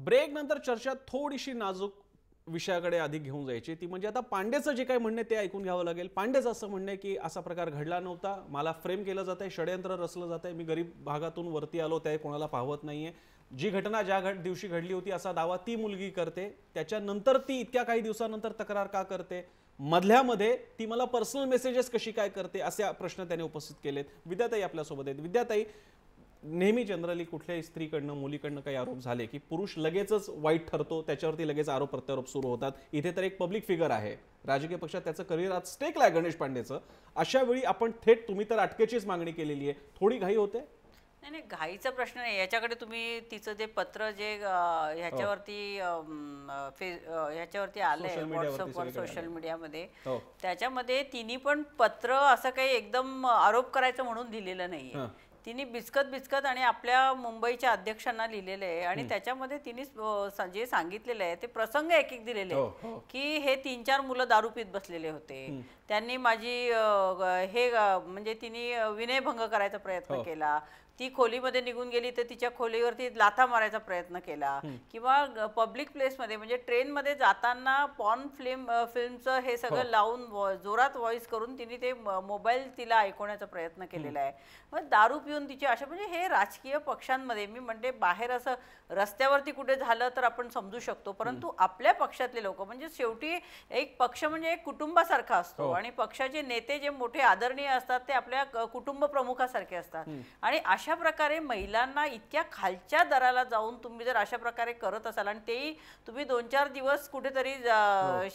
Break नंतर चर्चा थोडीशी नाजूक विषयाकडे अधिक घेऊन जायची ती म्हणजे आता पांडेचं जे काही म्हणणे ते ऐकून घ्यावं लागेल। पांडेचं असं म्हणणे की असा प्रकार घडला नव्हता, मला फ्रेम केलं जात आहे, षडयंत्र रचलं जात आहे, मी गरीब भागातून वरती आलो ते कोणाला पाहवत नाहीये, जी घटना ज्या दिवशी घडली होती असा दावा ती मुलगी करते, त्याच्यानंतर ती इतक्या काही दिवसानंतर तक्रार का करते, मधल्यामध्ये ती मला पर्सनल मेसेजेस कशी काय करते, असे प्रश्न त्याने उपस्थित केलेत। विद्याताई आपल्यासोबत आहेत। विद्याताई, नेहमी जनरली कुठल्याही स्त्रीकडनं मुलीकडनं काही आरोप झाले की पुरुष लगेचच वाईट ठरतो, त्याच्यावरती लगेच आरोप प्रत्यारोप सुरू होतात। इथे तर एक पब्लिक फिगर आहे, राजकीय पक्षात त्याचं करिअर आज स्टेकला आहे गणेश पांडेचं, अशा वेळी आपण थेट तुम्ही तर अटकेचीच मागणी केलेली आहे, थोडी घाई होते? नाही नाही, घाईचा प्रश्न नाही। याच्याकडे तुम्ही तिचं जे पत्र जे ह्याच्यावरती ह्याच्यावरती आलंय व्हॉट्सअपवर सोशल मीडियामध्ये, त्याच्यामध्ये तिने पण पत्र असं काही एकदम आरोप करायचं म्हणून लिहिलेलं नाहीये। तिने बिचकत आणि आपल्या मुंबईच्या अध्यक्षांना लिहिलेलं आहे आणि त्याच्यामध्ये तिने जे सांगितलेलं आहे ते प्रसंग एक एक दिलेले आहेत की हे 3-4 मुलं दारू पीत बसलेले होते, त्यांनी माझी हे म्हणजे तिने विनयभंग करायचा प्रयत्न केला, ती खोलीमध्ये निघून गेली तर तिच्या खोलीवरती लाथा मारायचा प्रयत्न केला, किंवा पब्लिक प्लेसमध्ये म्हणजे ट्रेनमध्ये जाताना पॉर्न फिल्मचं हे सगळं लावून जोरात व्हॉइस करून तिने ते मोबाईल तिला ऐकवण्याचा प्रयत्न केलेला आहे। मग दारू पिऊन तिची अशा म्हणजे हे राजकीय पक्षांमध्ये मी म्हणते बाहेर असं रस्त्यावरती कुठे झालं तर आपण समजू शकतो, परंतु आपल्या पक्षातले लोक म्हणजे शेवटी एक पक्ष म्हणजे एक कुटुंबासारखा असतो आणि पक्षाचे नेते जे मोठे आदरणीय असतात ते आपल्या कुटुंब प्रमुखासारखे असतात आणि अशा प्रकारे महिलांना इतक्या खालच्या दराला जाऊन तुम्ही जर अशा प्रकारे करत असाल आणि तेही तुम्ही 2-4 दिवस कुठेतरी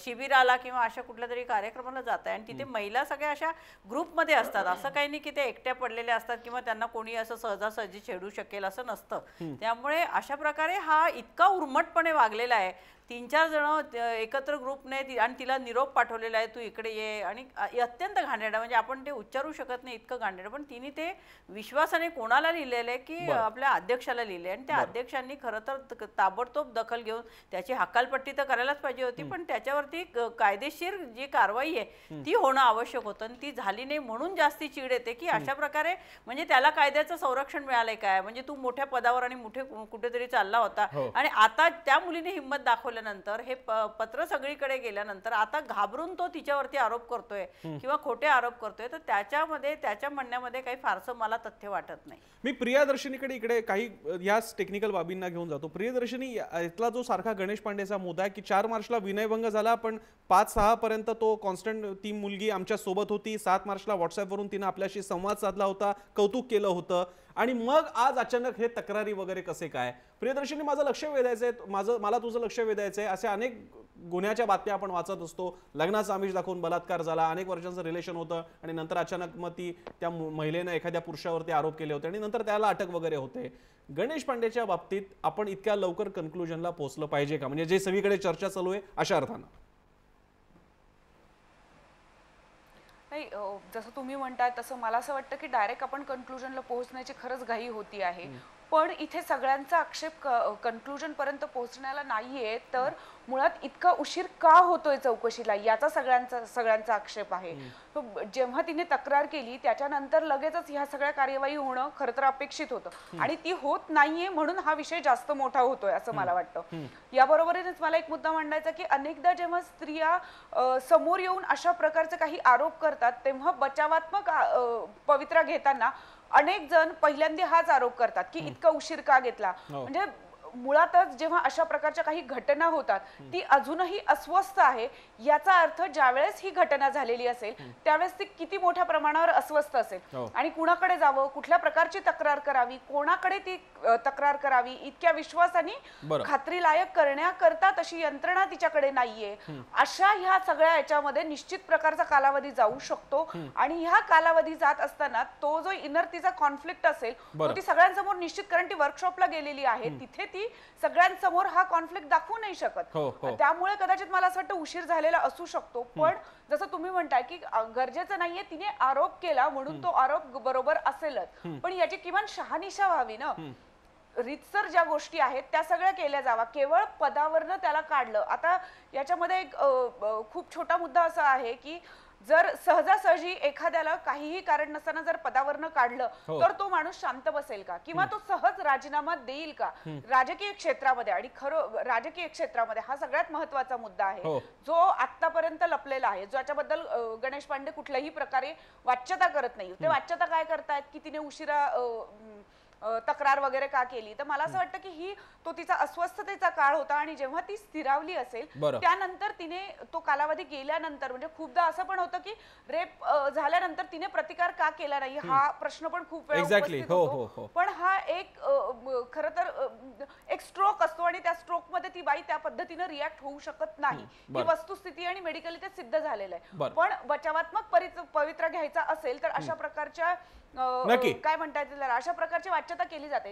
शिबिराला किंवा अशा कुठल्या तरी कार्यक्रमाला जाताय आणि तिथे महिला सगळ्या अशा ग्रुपमध्ये असतात, असं काही नाही की ते एकट्या पडलेल्या असतात किंवा त्यांना कोणी असं सहजासहजी छेडू शकेल असं नसतं। त्यामुळे अशा प्रकारे हा इतका उर्मटपणे वागलेला आहे, 3-4 जण एकत्र ग्रुपने आणि तिला निरोप पाठवलेला आहे, तू इकडे ये, आणि अत्यंत घाणेरडा म्हणजे आपण ते उच्चारू शकत नाही इतकं घाणेरडं, पण तिने ते विश्वासाने कोणाला लिहिलेलं आहे की आपल्या अध्यक्षाला लिहिले आणि त्या अध्यक्षांनी खरं तर ताबडतोब दखल घेऊन त्याची हकालपट्टी तर करायलाच पाहिजे होती, पण त्याच्यावरती कायदेशीर जी कारवाई आहे ती होणं आवश्यक होतं आणि ती झाली नाही म्हणून जास्ती चीड येते की अशा प्रकारे म्हणजे त्याला कायद्याचं संरक्षण मिळालंय काय, म्हणजे तू मोठ्या पदावर आणि कुठेतरी चालला होता आणि आता त्या मुलीने हिंमत दाखवल्यानंतर हे पत्र सगळीकडे गेल्यानंतर आता घाबरून तो तिच्यावरती आरोप करतोय किंवा खोटे आरोप करतोय, तर त्याच्यामध्ये त्याच्या म्हणण्यामध्ये काही फारसं मला तथ्य वाटत नाही। मी प्रियादर्शनीकडे इकडे काही याच टेक्निकल बाबींना घेऊन जातो। प्रियदर्शनी, इथला जो सारखा गणेश पांडेचा मुद्दा आहे की 4 मार्चला विनयभंग झाला पण 5-6 पर्यंत तो कॉन्स्टंट ती मुलगी आमच्या सोबत होती, 7 मार्चला व्हॉट्सअपवरून तिने आपल्याशी संवाद साधला होता, कौतुक केलं होतं आणि मग आज अचानक हे तक्रारी वगैरे कसे काय? प्रियदर्शनी, माझं लक्ष वेधायचंय, मला तुझं लक्ष वेधायचंय, असे अनेक गुन्ह्याच्या बातम्या आपण वाचत असतो, लग्नाचं आमिष दाखवून बलात्कार झाला, अनेक वर्षांचं रिलेशन होतं आणि नंतर अचानक मग ती त्या महिलेनं एखाद्या पुरुषावरती आरोप केले होते आणि नंतर त्याला अटक वगैरे होते। गणेश पांडेच्या बाबतीत आपण इतक्या लवकर कन्क्लुजनला पोहोचलं पाहिजे का, म्हणजे जे सगळीकडे चर्चा चालू आहे अशा अर्थानं? नाही, जसं तुम्ही म्हणताय तसं मला असं वाटतं की डायरेक्ट आपण कन्क्लुजनला पोहोचण्याची खरंच घाई होती आहे, पण इथे सगळ्यांचा आक्षेप कन्क्लुजन पर्यंत पोहोचण्याला नाहीये, तर मुळात इतका उशीर का होतोय चौकशीला याचा सगळ्यांचा आक्षेप आहे। जेव्हा तिने तक्रार केली त्याच्यानंतर लगेचच ह्या सगळ्या कार्यवाही होणं खरं तर अपेक्षित होतं आणि ती होत नाहीये म्हणून हा विषय जास्त मोठा होतोय असं मला वाटतं। याबरोबरच मला एक मुद्दा मांडायचा की अनेकदा जेव्हा स्त्रिया समोर येऊन अशा प्रकारचे काही आरोप करतात तेव्हा बचावात्मक पवित्रा घेताना अनेक जण पहिल्यांदा हाच आरोप करतात की इतका उशीर का घेतला, म्हणजे मुळातच जेव्हा अशा प्रकारच्या काही घटना होतात ती अजूनही अस्वस्थ आहे, याचा अर्थ ज्यावेळेस ही घटना झालेली असेल त्यावेळेस ती किती मोठ्या प्रमाणावर अस्वस्थ असेल आणि कुणाकडे जावं, कुठल्या प्रकारची तक्रार करावी, कोणाकडे ती तक्रार करावी इतक्या विश्वासाने खात्रीलायक करण्याकरता तशी यंत्रणा तिच्याकडे नाहीये। अशा ह्या सगळ्या याच्यामध्ये निश्चित प्रकारचा कालावधी जाऊ शकतो आणि ह्या कालावधी जात असताना तो जो इनर तिचा कॉन्फ्लिक्ट असेल तो ती सगळ्यांसमोर निश्चित, कारण ती वर्कशॉपला गेलेली आहे, तिथे ती सगळ्यांसमोर हा कॉन्फ्लिक्ट दाखवू नाही शकत, त्यामुळे कदाचित मला असं वाटतं उशीर झालेला असू शकतो। पण जसं तुम्ही म्हणताय की गरजेचं नाहीये तिने आरोप केला म्हणून तो आरोप बरोबर असेलच, पण याची किमान शहानिशा व्हावी ना, रीतसर ज्या गोष्टी आहेत त्या सगळ्या केल्या जावा, केवळ पदावरनं त्याला काढलं। आता याच्यामध्ये एक खूप छोटा मुद्दा असा आहे की जर सहजासहजी एखाद्याला काहीही कारण नसताना जर पदावरनं काढलं तर तो माणूस शांत बसेल का, किंवा तो सहज राजीनामा देईल का राजकीय क्षेत्रामध्ये? आणि खरं राजकीय क्षेत्रामध्ये हा सगळ्यात महत्वाचा मुद्दा आहे जो आतापर्यंत लपलेला आहे, ज्याच्याबद्दल गणेश पांडे कुठल्याही प्रकारे वाच्यता करत नाही. ते वाच्यता काय करतायत की तिने उशिरा तक्रार वगैरे का केली, तर मला असं वाटतं की तो तिचा अस्वस्थतेचा काळ होता आणि जेव्हा ती स्थिरावली असेल त्यानंतर तिने तो कालावधी गेल्यानंतर, म्हणजे खूपदा असं पण होतं की रेप झाल्यानंतर तिने प्रतिकार का केला नाही हा प्रश्न पण खूप वेळा उपस्थित होतो. पण हा एक खरं तर एक स्ट्रोक असतो आणि त्या स्ट्रोक मध्ये ती बाई त्या पद्धतीने रिॲक्ट होऊ शकत नाही. ही वस्तुस्थिती आणि मेडिकली ते सिद्ध झालेलं आहे. पण बचावात्मक पवित्रा घ्यायचा असेल तर अशा प्रकारच्या काय म्हणतात त्याला, अशा प्रकारची वाच्यता केली जाते.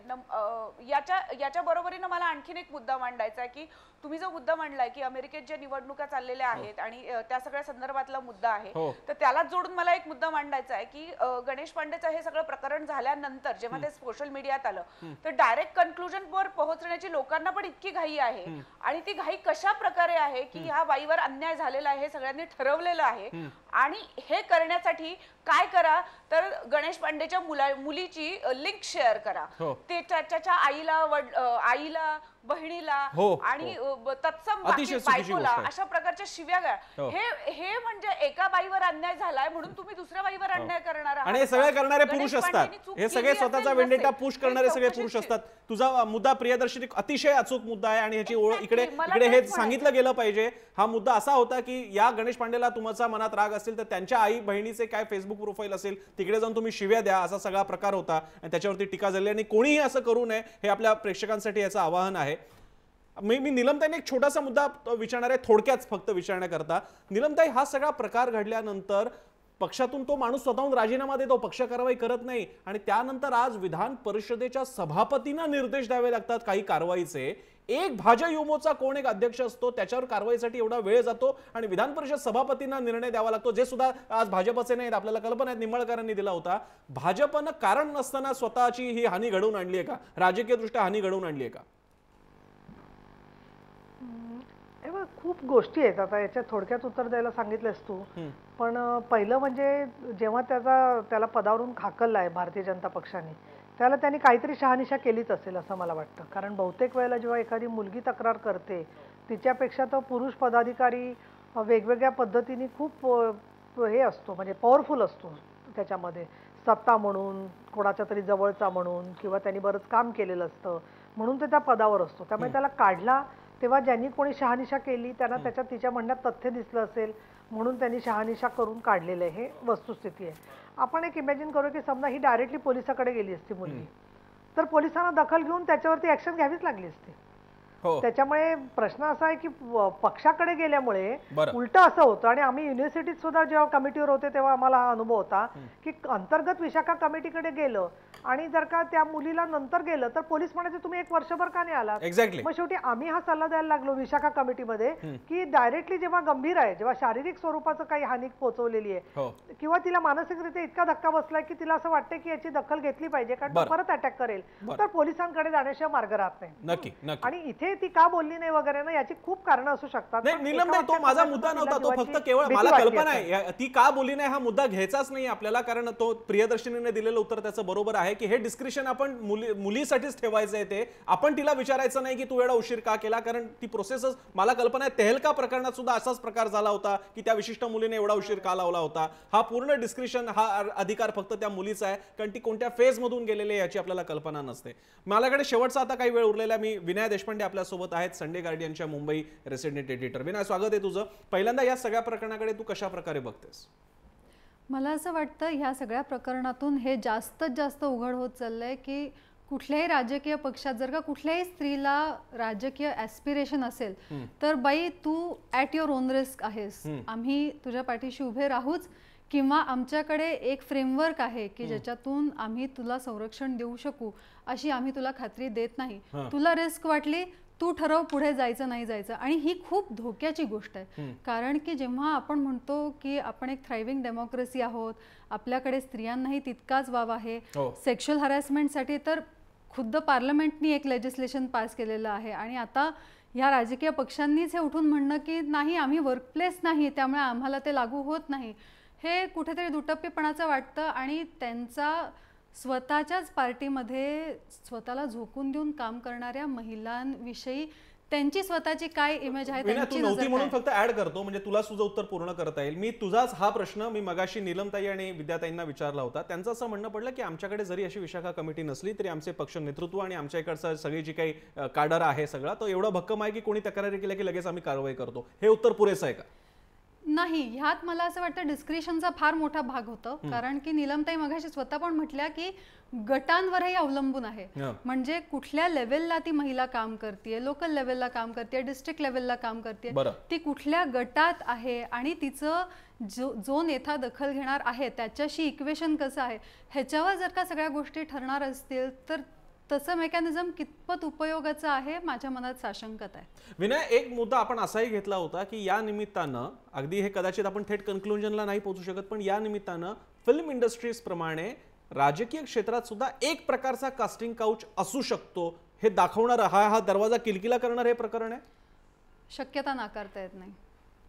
याच्या बरोबरीनं मला आणखीन एक मुद्दा मांडायचा आहे की तुम्ही जो मुद्दा मांडलाय की अमेरिकेत ज्या निवडणुका चाललेल्या आहेत आणि त्या सगळ्या संदर्भातला मुद्दा आहे, तर त्याला जोडून मला एक मुद्दा मांडायचा आहे की गणेश पांडेचं हे सगळं प्रकरण झाल्यानंतर जेव्हा ते सोशल मीडियात आलं तर डायरेक्ट कन्क्लुजन वर पोहोचण्याची लोकांना पण इतकी घाई आहे. आणि ती घाई कशा प्रकारे आहे की ह्या बाईवर अन्याय झालेला आहे हे सगळ्यांनी ठरवलेलं आहे. आणि हे करण्यासाठी काय करा तर गणेश पांडेच्या मुलीची लिंक शेअर करा, ते त्याच्या आईला बहिणीला आणि तत्सम बायकोला अशा प्रकारच्या शिव्या गाळ. हे म्हणजे एका बाईवर अन्याय झालाय म्हणून तुम्ही दुसऱ्या बाईवर अन्याय करणार आहात. आणि हे सगळे करणारे पुरुष असतात, हे सगळे स्वतःचा वेंडेटा पुश करणारे सगळे पुरुष असतात. तुझा मुद्दा प्रियदर्शनी अतिशय अचूक मुद्दा आहे आणि ह्याची ओळख इकडे हे सांगितलं गेलं पाहिजे. हा मुद्दा असा होता की या गणेश पांडेला तुमचा मनात राग असेल तर त्यांच्या आई बहिणीचे काय फेसबुक प्रोफाईल असेल तिकडे जाऊन तुम्ही शिव्या द्या, असा सगळा प्रकार होता आणि त्याच्यावरती टीका झाली. आणि कोणीही असं करू नये हे आपल्या प्रेक्षकांसाठी याचं आवाहन आहे. मी नीलमताईने एक छोटासा मुद्दा विचारणार आहे, थोडक्यात फक्त विचारण्याकरता. नीलमताई, हा सगळा प्रकार घडल्यानंतर पक्षातून तो माणूस स्वतःहून राजीनामा देतो, पक्ष कारवाई करत नाही आणि त्यानंतर आज विधान परिषदेच्या सभापतींना निर्देश द्यावे लागतात काही कारवाईचे. एक भाजयुमोचा कोण एक अध्यक्ष असतो त्याच्यावर कारवाईसाठी एवढा वेळ जातो आणि विधान परिषद सभापतींना निर्णय द्यावा लागतो, जे सुद्धा आज भाजपचे नाहीत. आपल्याला कल्पना आहे निंबाळकरांनी दिला होता. भाजपनं कारण नसताना स्वतःची ही हानी घडवून आणली आहे का, राजकीय दृष्ट्या हानी घडवून आणली आहे का? खूप गोष्टी आहेत. आता याच्यात थोडक्यात उत्तर द्यायला सांगितलंस तू, पण पहिलं म्हणजे जेव्हा त्याला पदावरून हाकललाय भारतीय जनता पक्षाने त्याला त्यांनी काहीतरी शहानिशा केलीच असेल असं मला वाटतं. कारण बहुतेक वेळेला जेव्हा एखादी मुलगी तक्रार करते तिच्यापेक्षा तो पुरुष पदाधिकारी वेगवेगळ्या पद्धतीने खूप हे असतो, म्हणजे पॉवरफुल असतो. त्याच्यामध्ये सत्ता म्हणून, कोणाच्या तरी जवळचा म्हणून, किंवा त्यांनी बरंच काम केलेलं असतं म्हणून ते त्या पदावर असतो. त्यामुळे त्याला काढला तेव्हा ज्यांनी कोणी शहानिशा केली त्यांना त्याच्यात तिच्या म्हणण्यात तथ्य दिसलं असेल म्हणून त्यांनी शहानिशा करून काढलेलं आहे. हे वस्तुस्थिती आहे. आपण एक इमॅजिन करू की समजा ही डायरेक्टली पोलिसाकडे गेली असती मुलगी, तर पोलिसांना दखल घेऊन त्याच्यावरती ऍक्शन घ्यावीच लागली असती. त्याच्यामुळे प्रश्न असा आहे की पक्षाकडे गेल्यामुळे उलट असं होतं. आणि आम्ही युनिव्हर्सिटीत सुद्धा जेव्हा कमिटीवर होते तेव्हा आम्हाला हा अनुभव होता की अंतर्गत विशाखा कमिटीकडे गेलं आणि जर का त्या मुलीला नंतर गेलं तर पोलीस म्हणायचे तुम्ही 1 वर्षभर का नाही आलात. मग शेवटी आम्ही हा सल्ला द्यायला लागलो विशाखा कमिटीमध्ये की डायरेक्टली जेव्हा गंभीर आहे, जेव्हा शारीरिक स्वरूपाचं काही हानी पोहोचवलेली आहे किंवा तिला मानसिकरित्या इतका धक्का बसलाय की तिला असं वाटतं की याची दखल घेतली पाहिजे कारण तो परत अटॅक करेल, तर पोलिसांकडे जाण्याशिवाय मार्ग राहत नाही. आणि इथे ती का बोलली नाही वगैरे ना याची खूप कारणं असू शकतात. तो माझा मुद्दा नव्हता, तो फक्त केवळ मला कल्पना आहे ती का बोलली नाही हा मुद्दा घ्यायचाच नाही आपल्याला. कारण तो प्रियदर्शनीने दिलेलं उत्तर त्याचं बरोबर आहे की हे डिस्क्रिप्शन आपण मुलीसाठीच ठेवायचं आहे. ते आपण तिला विचारायचं नाही की तू एवढा उशीर का केला, कारण ती प्रोसेसच मला कल्पना आहे तेहलका प्रकरणात सुद्धा असाच प्रकार झाला होता की त्या विशिष्ट मुलीने एवढा उशीर का लावला होता. हा पूर्ण डिस्क्रिप्शन हा अधिकार फक्त त्या मुलीचा आहे कारण ती कोणत्या फेज मधून गेलेली आहे याची आपल्याला कल्पना नसते. माझ्याकडे शेवटचा आता काही वेळ उरलेला, मी विनय देशपांडे आपल्यासोबत आहेत, संडे गार्डियनच्या मुंबई रेसिडेंट एडिटर. विनय, स्वागत आहे तुझं. पहिल्यांदा या सगळ्या प्रकरणाकडे तू कशा प्रकारे बघतेस? मला असं वाटतं ह्या सगळ्या प्रकरणातून हे जास्तीत जास्त उघड होत चाललंय की कुठल्याही राजकीय पक्षात जर का कुठल्याही स्त्रीला राजकीय ॲस्पिरेशन असेल तर बाई तू ॲट युअर ओन रिस्क आहेस, आम्ही तुझ्या पाठीशी उभे राहूच, किंवा आमच्याकडे एक फ्रेमवर्क आहे की ज्याच्यातून आम्ही तुला संरक्षण देऊ शकू अशी आम्ही तुला खात्री देत नाही. तुला रिस्क वाटली तू ठरव पुढे जायचं नाही जायचं. आणि ही खूप धोक्याची गोष्ट आहे कारण की जेव्हा आपण म्हणतो की आपण एक थ्रायव्हिंग डेमोक्रेसी आहोत, आपल्याकडे स्त्रियांनाही तितकाच वाव आहे. सेक्शुअल हॅरॅसमेंटसाठी तर खुद्द पार्लमेंटनी एक लेजिस्लेशन पास केलेलं आहे आणि आता ह्या राजकीय पक्षांनीच हे उठून म्हणणं की नाही आम्ही वर्कप्लेस नाही त्यामुळे आम्हाला ते लागू होत नाही. हे कुठेतरी दुटप्पीपणाचं वाटतं आणि त्यांचा स्वतःच्याच पार्टीमध्ये स्वतःला झोकून देऊन काम करणाऱ्या महिलांविषयी त्यांची स्वतःची काय इमेज आहे तू नव्हती म्हणून फक्त ऍड करतो, म्हणजे तुला तुझं उत्तर पूर्ण करता येईल. मी तुझाच हा प्रश्न मी मगाशी नीलमताई आणि विद्याताईंना विचारला होता. त्यांचं असं म्हणणं पडलं की आमच्याकडे जरी अशी विशाखा कमिटी नसली तरी आमचे पक्ष नेतृत्व आणि आमच्या इकडचं सगळी जी काही काडर आहे सगळा तो एवढा भक्कम आहे की कोणी तक्रारी केल्या की लगेच आम्ही कारवाई करतो. हे उत्तर पुरेसं आहे का? नाही, ह्यात मला असं वाटतं डिस्क्रिशनचा फार मोठा भाग होतो. कारण की नीलमताई मगाशी स्वतः पण म्हटल्या की गटांवरही अवलंबून आहे. म्हणजे कुठल्या लेवलला ती महिला काम करते, लोकल लेवलला काम करते, डिस्ट्रिक्ट लेवलला काम करते, ती कुठल्या गटात आहे आणि तिचं जो नेता दखल घेणार आहे त्याच्याशी इक्वेशन कसं आहे, ह्याच्यावर जर का सगळ्या गोष्टी ठरणार असतील तर तसं मेकॅनिझम कितपत उपयोगाचं आहे माझ्या मनात साशंकत आहे. विनय, एक मुद्दा आपण असाही घेतला होता की या निमित्तानं, अगदी हे कदाचित आपण थेट कन्क्लुजनला नाही पोहोचू शकत, पण या निमित्तानं फिल्म इंडस्ट्रीज प्रमाणे राजकीय क्षेत्रात सुद्धा एक प्रकारचा कास्टिंग काउच असू शकतो हे दाखवणार हा दरवाजा किलकिला करणार हे प्रकरण आहे. शक्यता नाकारता येत नाही.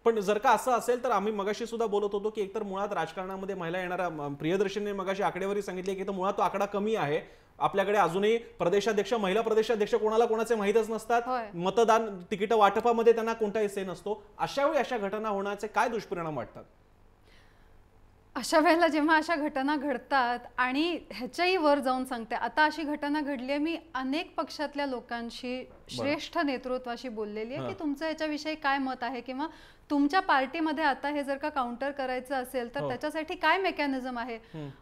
पण जर का असं असेल तर आम्ही मगाशी सुद्धा बोलत होतो की एकतर मुळात राजकारणामध्ये महिला येणारा, प्रियदर्शनीने मगाशी आकडेवारी सांगितली की मुळात तो आकडा कमी आहे. आपल्याकडे अजूनही प्रदेशाध्यक्ष, महिला प्रदेशाध्यक्ष कोणाला कोणाचे माहीतच नसतात. मतदान तिकीट वाटपामध्ये त्यांना कोणताही से नसतो. अशा वेळी अशा घटना होण्याचे काय दुष्परिणाम वाटतात? अशा वेळेला जेव्हा अशा घटना घडतात आणि ह्याच्याही वर जाऊन सांगते, आता अशी घटना घडली आहे, मी अनेक पक्षातल्या लोकांशी, श्रेष्ठ नेतृत्वाशी बोललेली आहे की तुमचं याच्याविषयी काय मत आहे किंवा तुमच्या पार्टीमध्ये आता हे जर का काउंटर करायचं असेल तर त्याच्यासाठी काय मेकॅनिझम आहे.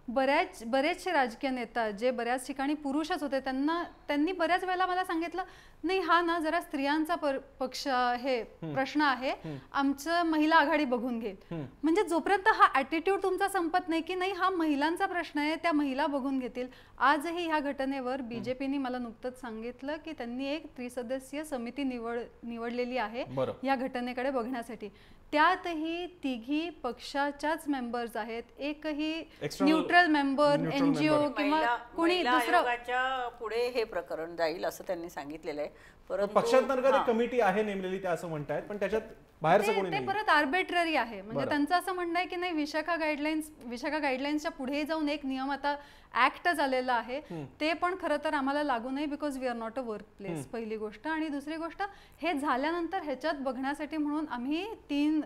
बरेचसे राजकीय नेता जे बऱ्याच ठिकाणी पुरुषच होते त्यांनी बऱ्याच वेळेला मला सांगितलं, नाही हा ना जरा स्त्रियांचा पक्ष हे प्रश्न आहे, आमचं महिला आघाडी बघून घेईल. म्हणजे जोपर्यंत हा ॲटिट्यूड तुमचा संपत नाही की नाही हा महिलांचा प्रश्न आहे, त्या महिला बघून घेतील. आजही ह्या घटनेवर बीजेपीने मला नुकतंच सांगितलं की त्यांनी एक त्रिसदस्यीय समिती निवडलेली आहे या घटनेकडे बघण्यासाठी. त्यातही तिघी पक्षाच्याच मेंबर्स आहेत, एकही न्यूट्रल मेंबर, एनजीओ किंवा कोणी दुसरं पुढे हे प्रकरण जाईल असं त्यांनी सांगितलेलं आहे. परंतु पक्षांतर्गत एक कमिटी आहे नेमलेली त्या असं म्हणतायत, पण त्याच्यात बाहेरचं कोणी नाही. ते परत आर्बिट्ररी आहे. म्हणजे त्यांचं असं म्हणणं आहे की नाही विशाखा गाईडलाईन्सच्या पुढे जाऊन एक नियम आता ऍक्ट झालेला आहे, ते पण खरं तर आम्हाला लागू नाही because we are not a work place, पहिली गोष्ट. आणि दुसरी गोष्ट, हे झाल्यानंतर ह्याच्यात बघण्यासाठी म्हणून आम्ही 3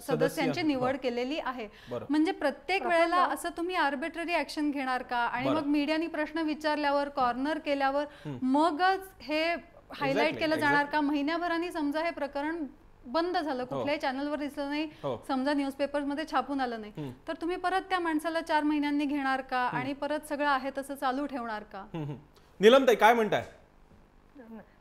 सदस्यांची निवड केलेली आहे. म्हणजे प्रत्येक वेळेला असं तुम्ही आर्बिट्ररी ऍक्शन घेणार का? आणि मग मीडियानी प्रश्न विचारल्यावर, कॉर्नर केल्यावर मगच हे हायलाइट केलं जाणार का? महिन्याभराने समजा हे प्रकरण बंद झालं, कुठल्याही चॅनलवर दिसलं नाही, समजा न्यूजपेपर्स मध्ये छापून आलं नाही, तर तुम्ही परत त्या माणसाला 4 महिन्यांनी घेणार का आणि परत सगळं आहे तसं चालू ठेवणार का? नीलमताई काय म्हणताय?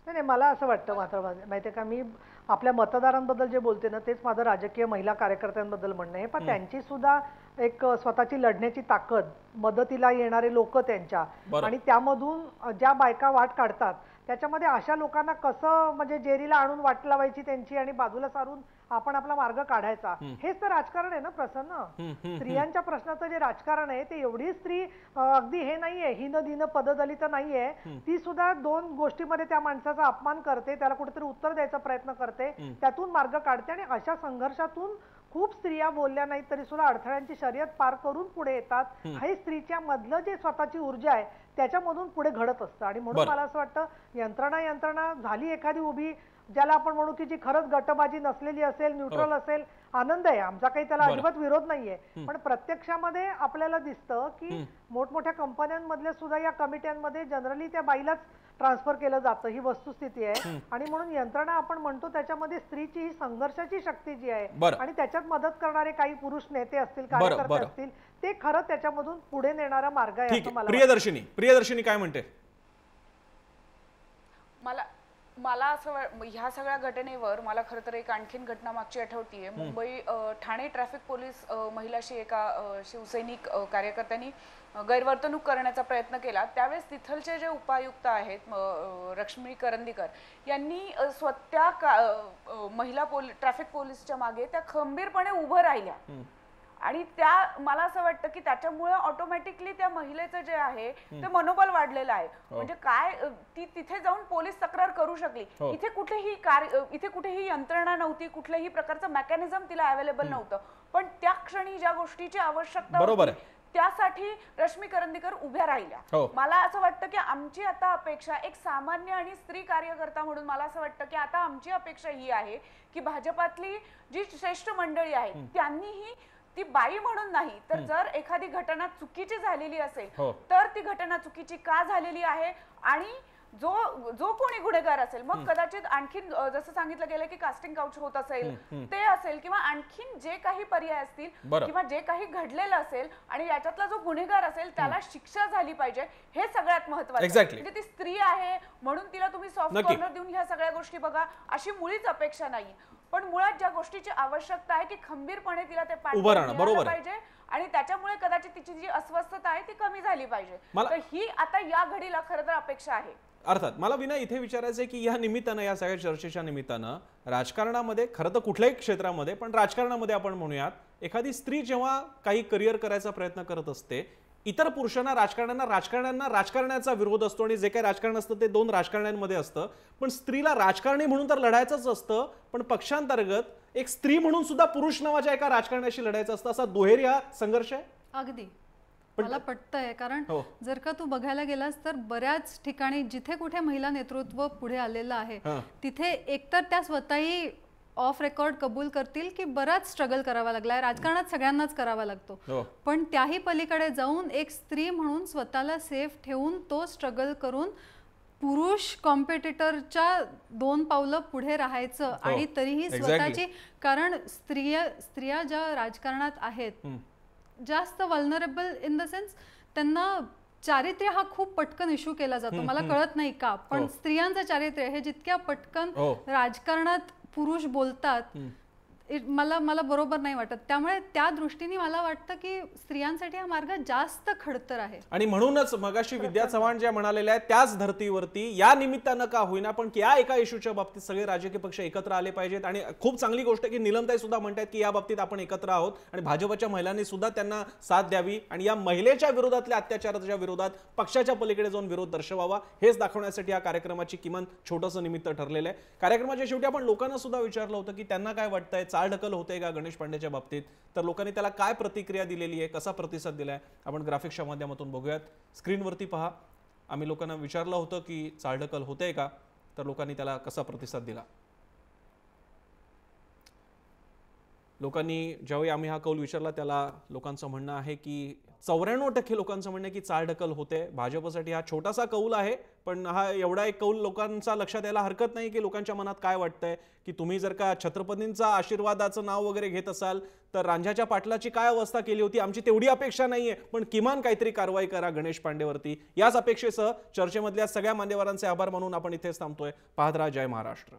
नाही, मला असं वाटतं मात्र माहितीये का, मी आपल्या मतदारांबद्दल जे बोलते ना तेच माझं राजकीय महिला कार्यकर्त्यांबद्दल म्हणणं आहे. पण त्यांची सुद्धा एक स्वतःची लढण्याची ताकद, मदतीला येणारे लोक त्यांच्या, आणि त्यामधून ज्या बायका वाट काढतात त्याच्यामध्ये अशा लोकांना कसं म्हणजे जेरीला आणून वाट लावायची त्यांची आणि बाजूला सारून आपण आपला मार्ग काढायचा, हेच तर राजकारण आहे ना प्रसन्न. स्त्रियांच्या प्रश्नाचं जे राजकारण आहे ते एवढी स्त्री अगदी हे नाहीये, हिन दिन पददलित नाहीये, ती सुद्धा 2 गोष्टीमध्ये त्या माणसाचा अपमान करते, त्याला कुठेतरी उत्तर द्यायचा प्रयत्न करते, त्यातून मार्ग काढते. आणि अशा संघर्षातून खूप स्त्रिया बोलल्या नाही तरी सुद्धा अडथळ्यांची शर्यत पार करून पुढे येतात. हे स्त्रीच्या मधलं जे स्वतःची ऊर्जा आहे त्याच्यामधून पुढे घडत असतं. आणि म्हणून मला असं वाटतं यंत्रणा झाली एखादी उभी, ज्याला आपण म्हणू की जी खरंच गटबाजी नसलेली असेल, न्यूट्रल असेल, आनंद आहे, आमचा काही त्याला अजिबात विरोध नाहीये. पण प्रत्यक्षामध्ये आपल्याला दिसतं की मोठमोठ्या कंपन्यांमधल्या सुद्धा या कमिट्यांमध्ये जनरली त्या बाईलाच ट्रान्सफर केलं जातं, ही वस्तुस्थिती आहे. आणि म्हणून यंत्रणा आपण म्हणतो त्याच्यामध्ये स्त्रीची ही संघर्षाची शक्ती जी आहे आणि त्याच्यात मदत करणारे काही पुरुष नेते असतील, कार्यकर्ते असतील, ते खरं त्याच्यामधून पुढे नेणारा मार्ग आहे असं मला. प्रियदर्शनी काय म्हणते? मला असं ह्या सगळ्या घटनेवर मला खरं तर एक आणखीन घटना मागची आठवतीये. मुंबई ठाणे ट्रॅफिक पोलीस महिलाशी एका शिवसैनिक कार्यकर्त्यांनी गैरवर्तणूक करण्याचा प्रयत्न केला. त्यावेळेस तिथलचे जे उपायुक्त आहेत रश्मी करंदीकर यांनी स्वतः महिला ट्रॅफिक पोलीसच्या मागे त्या खंबीरपणे उभं राहिल्या आणि मला असं वाटतं की त्याच्यामुळे ऑटोमॅटिकली त्या महिलेचं जे आहे ते मनोबल वाढलेलं आहे. म्हणजे काय ती तिथे जाऊन पोलीस तक्रार करू शकली. इथे कुठेही यंत्रणा नव्हती, कुठल्याही प्रकारचं मेकॅनिझम तिला अवेलेबल नव्हतं, पण त्या क्षणी ज्या गोष्टीची आवश्यकता होती त्यासाठी रश्मी करंदीकर उभ्या राहिल्या. मला असं वाटतं की आमची आता अपेक्षा, एक सामान्य आणि स्त्री कार्यकर्ता म्हणून मला असं वाटतं की आता आमची अपेक्षा ही आहे की भाजपातली जी श्रेष्ठ मंडळी आहे त्यांनीही ती बाई म्हणून नाही तर जर एखादी घटना चुकीची झालेली असेल तर ती घटना चुकीची का झालेली आहे आणि जो कोणी गुन्हेगार असेल, मग कदाचित आणखीन जसं सांगितलं गेलं की कास्टिंग काउच होत असेल ते असेल किंवा आणखीन जे काही पर्याय असतील किंवा जे काही घडलेलं असेल आणि याच्यातला जो गुन्हेगार असेल त्याला शिक्षा झाली पाहिजे, हे सगळ्यात महत्त्वाचं. म्हणजे ती स्त्री आहे म्हणून तिला तुम्ही सॉफ्ट कॉर्नर देऊन ह्या सगळ्या गोष्टी बघा अशी मुळीच अपेक्षा नाही. पण मुळात ज्या गोष्टीची आवश्यकता आहे की खंबीरपणे तिला ते पाठवलं पाहिजे आणि त्याच्यामुळे कदाचित तिची जी अस्वस्थता आहे ती कमी झाली पाहिजे. तर ही आता या घडीला खरं तर अपेक्षा आहे. अर्थात मला विना इथे विचारायचं आहे की या निमित्तानं, या सगळ्या चर्चेच्या निमित्तानं राजकारणामध्ये, खरं तर कुठल्याही क्षेत्रामध्ये पण राजकारणामध्ये आपण म्हणूयात, एखादी स्त्री जेव्हा काही करिअर करायचा प्रयत्न करत असते, इतर पुरुषांना राजकारण्याचा विरोध असतो आणि जे काही राजकारण असतं ते दोन राजकारण्यांमध्ये असतं, पण स्त्रीला राजकारणी म्हणून तर लढायचंच असतं, पण पक्षांतर्गत एक स्त्री म्हणून सुद्धा पुरुष नावाच्या एका राजकारण्याशी लढायचं असतं. असा दुहेरी हा संघर्ष आहे. अगदी मला पटतंय, कारण जर का तू बघायला गेलास तर बऱ्याच ठिकाणी जिथे कुठे महिला नेतृत्व पुढे आलेलं आहे तिथे एकतर त्या स्वतःही ऑफ रेकॉर्ड कबूल करतील की बराच स्ट्रगल करावा लागलाय, राजकारणात सगळ्यांनाच करावा लागतो, पण त्याही पलीकडे जाऊन एक स्त्री म्हणून स्वतःला सेफ ठेवून तो स्ट्रगल करून पुरुष कॉम्पिटिटरच्या 2 पावलं पुढे राहायचं आणि तरीही स्वतःची, कारण स्त्रिया ज्या राजकारणात आहेत जास्त वल्नरेबल इन द सेन्स त्यांना चारित्र्य हा खूप पटकन इश्यू केला जातो. मला कळत नाही का, पण स्त्रियांचं चारित्र्य हे जितक्या पटकन राजकारणात पुरुष बोलतात मला बरोबर नाही वाटत. त्यामुळे त्या दृष्टीने मला वाटतं की स्त्रियांसाठी हा मार्ग जास्त खडतर आहे. आणि म्हणूनच मगाशी विद्या चव्हाण ज्या म्हणालेल्या आहेत त्याच धर्तीवरती या निमित्तानं का होईना पण या एका इश्यूच्या बाबतीत सगळे राजकीय पक्ष एकत्र आले पाहिजेत. आणि खूप चांगली गोष्ट की निलमताई सुद्धा म्हणतात की या बाबतीत आपण एकत्र आहोत आणि भाजपच्या महिलांनी सुद्धा त्यांना साथ द्यावी आणि या महिलेच्या विरोधातल्या अत्याचाराच्या विरोधात पक्षाच्या पलीकडे जाऊन विरोध दर्शवावा, हेच दाखवण्यासाठी या कार्यक्रमाची किमान छोटंसं निमित्त ठरलेलं आहे. कार्यक्रमाच्या शेवटी आपण लोकांना सुद्धा विचारलं होतं की त्यांना काय वाटतंय, चालढकल होते का गणेश पांडेच्या बाबतीत, तर लोकांनी त्याला काय प्रतिक्रिया दिलेली आहे, कसा प्रतिसाद दिलाय आपण ग्राफिक्सच्या माध्यमातून बघूयात. स्क्रीनवरती पहा. आम्ही लोकांना विचारलं होतं की चालढकल होते का, तर लोकांनी त्याला कसा प्रतिसाद दिला. लोकांनी ज्यावेळी आम्ही हा कौल विचारला त्याला लोकांचं म्हणणं आहे की 94% लोकांचं म्हणणं आहे की चालढकल होते. भाजपसाठी हा छोटासा कौल आहे, पण हा एवढा एक कौल लोकांचा लक्षात यायला हरकत नाही की लोकांच्या मनात काय वाटतंय, की तुम्ही जर का छत्रपतींचा आशीर्वादाचं नाव वगैरे घेत असाल तर रांझ्याच्या पाटलाची काय अवस्था केली होती, आमची तेवढी अपेक्षा नाहीये, पण किमान काहीतरी कारवाई करा गणेश पांडेवरती. याच अपेक्षेसह चर्चेमधल्या सगळ्या मान्यवरांचे आभार मानून आपण इथेच थांबतोय. पाहत राहा जय महाराष्ट्र.